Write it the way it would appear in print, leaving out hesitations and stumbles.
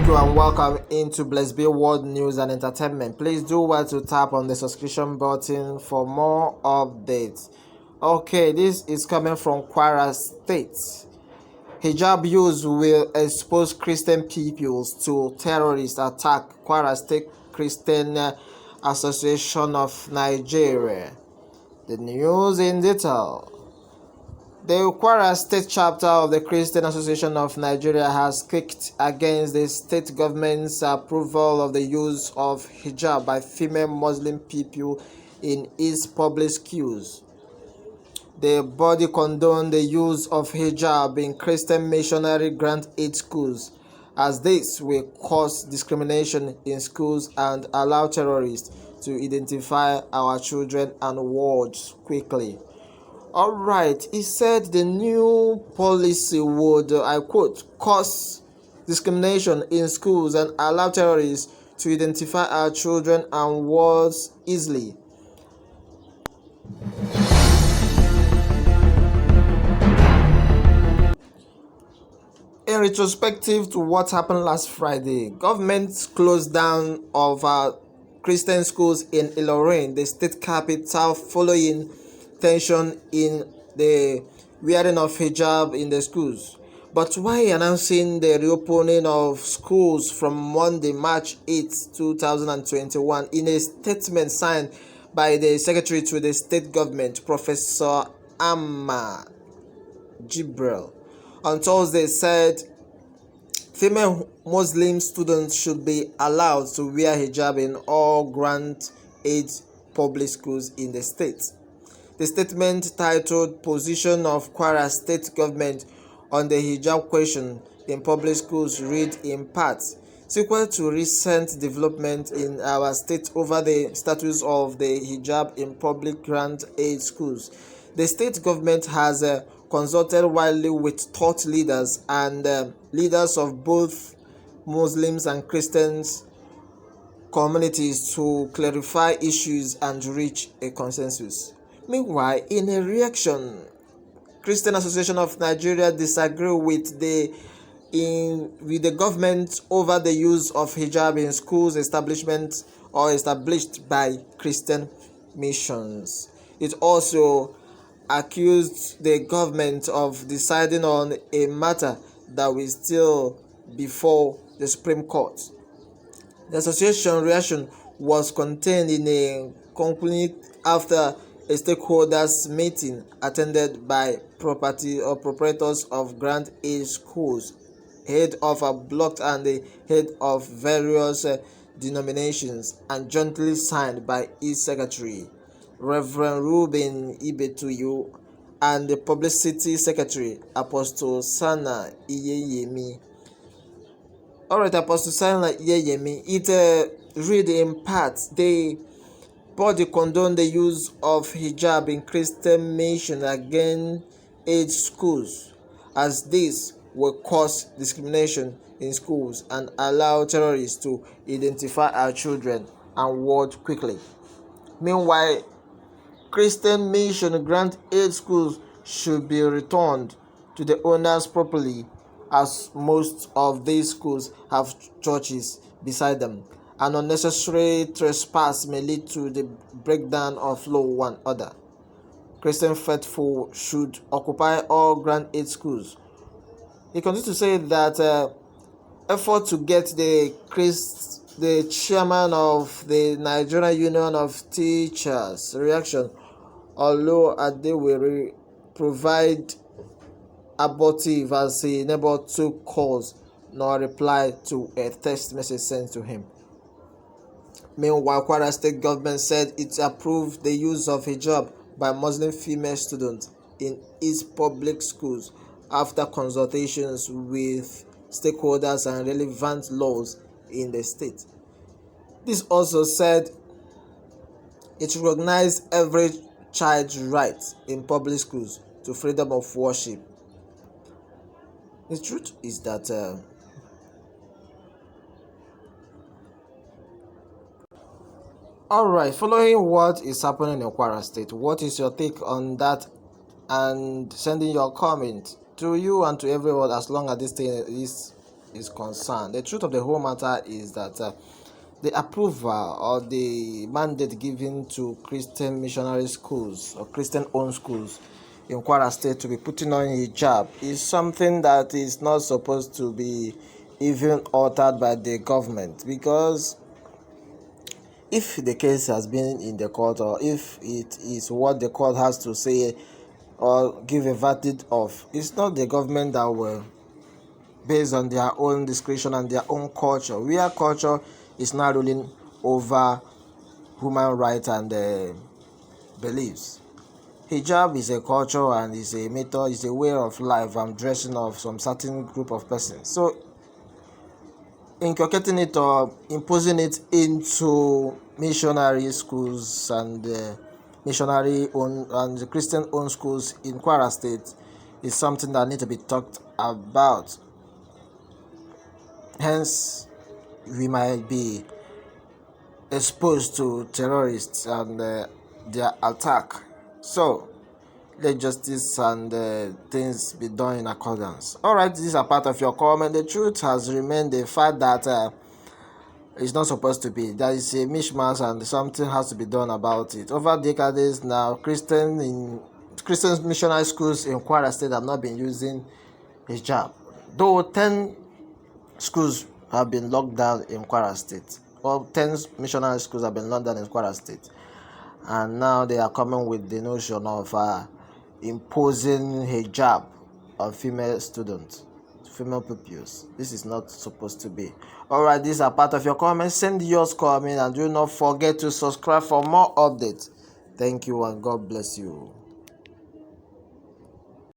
Thank you and welcome into Blessed Be World News and Entertainment. Please do well to tap on the subscription button for more updates. Okay, this is coming from Kwara State. Hijab use will expose Christian pupils to terrorist attack. Kwara State Christian Association of Nigeria. The news in detail. The Kwara State chapter of the Christian Association of Nigeria has kicked against the state government's approval of the use of hijab by female Muslim people in its public schools. The body condoned the use of hijab in Christian missionary grant aid schools, as this will cause discrimination in schools and allow terrorists to identify our children and wards quickly. Alright, he said the new policy would, I quote, cause discrimination in schools and allow terrorists to identify our children and wards easily. In retrospective to what happened last Friday, government closed down of Christian schools in Ilorin, the state capital, following tension in the wearing of hijab in the schools. But while announcing the reopening of schools from Monday, March 8, 2021, in a statement signed by the Secretary to the State Government, Professor Amma Jibril, on Thursday said female Muslim students should be allowed to wear hijab in all grant aid public schools in the state. The statement, titled Position of Kwara State Government on the Hijab Question in Public Schools, read in part, sequel to recent development in our state over the status of the hijab in public grant aid schools. The state government has consulted widely with thought leaders and leaders of both Muslims and Christians communities to clarify issues and reach a consensus. Meanwhile, in a reaction, Christian Association of Nigeria disagree with the government over the use of hijab in schools establishments or established by Christian missions. It also accused the government of deciding on a matter that will still before the Supreme Court. The association reaction was contained in a complaint after a stakeholders meeting attended by property or proprietors of grant aid schools, head of a block and the head of various denominations, and jointly signed by its secretary, Reverend Ruben Ibetuyu, and the publicity secretary, Apostle Sana Iyeyemi. Alright, Apostle Sana Iyeyemi, it read in part, the body condoned the use of hijab in Christian mission against aid schools, as this will cause discrimination in schools and allow terrorists to identify our children and ward quickly. Meanwhile, Christian mission grant aid schools should be returned to the owners properly, as most of these schools have churches beside them. An unnecessary trespass may lead to the breakdown of law one other. Christian faithful should occupy all grant aid schools. He continues to say that effort to get the chairman of the Nigerian Union of Teachers reaction, although they will provide abortive as he never took calls nor replied to a text message sent to him. Meanwhile, Kwara State government said it approved the use of hijab by Muslim female students in its public schools after consultations with stakeholders and relevant laws in the state. This also said it recognized every child's right in public schools to freedom of worship. The truth is that alright, following what is happening in Kwara State, what is your take on that? And sending your comment to you and to everyone as long as this thing is is concerned. The truth of the whole matter is that the approval or the mandate given to Christian missionary schools or Christian-owned schools in Kwara State to be putting on hijab is something that is not supposed to be even altered by the government, because if the case has been in the court, or if it is what the court has to say or give a verdict of, it's not the government that will, based on their own discretion and their own culture, where culture is now ruling over human rights and beliefs. Hijab is a culture and is a method, is a way of life and dressing of some certain group of persons. So inculcating it or imposing it into missionary schools and missionary owned and Christian owned schools in Kwara State is something that needs to be talked about. Hence, we might be exposed to terrorists and their attack. So let justice and things be done in accordance. Alright, these are part of your comment. The truth has remained the fact that it's not supposed to be. There is a mishmash and something has to be done about it. Over decades now, Christian missionary schools in Kwara State have not been using hijab. Though 10 schools have been locked down in Kwara State. Well, 10 missionary schools have been locked down in Kwara State. And now they are coming with the notion of imposing hijab on female students, female pupils. This is not supposed to be. Alright, these are part of your comments. Send yours comment and do not forget to subscribe for more updates. Thank you and God bless you.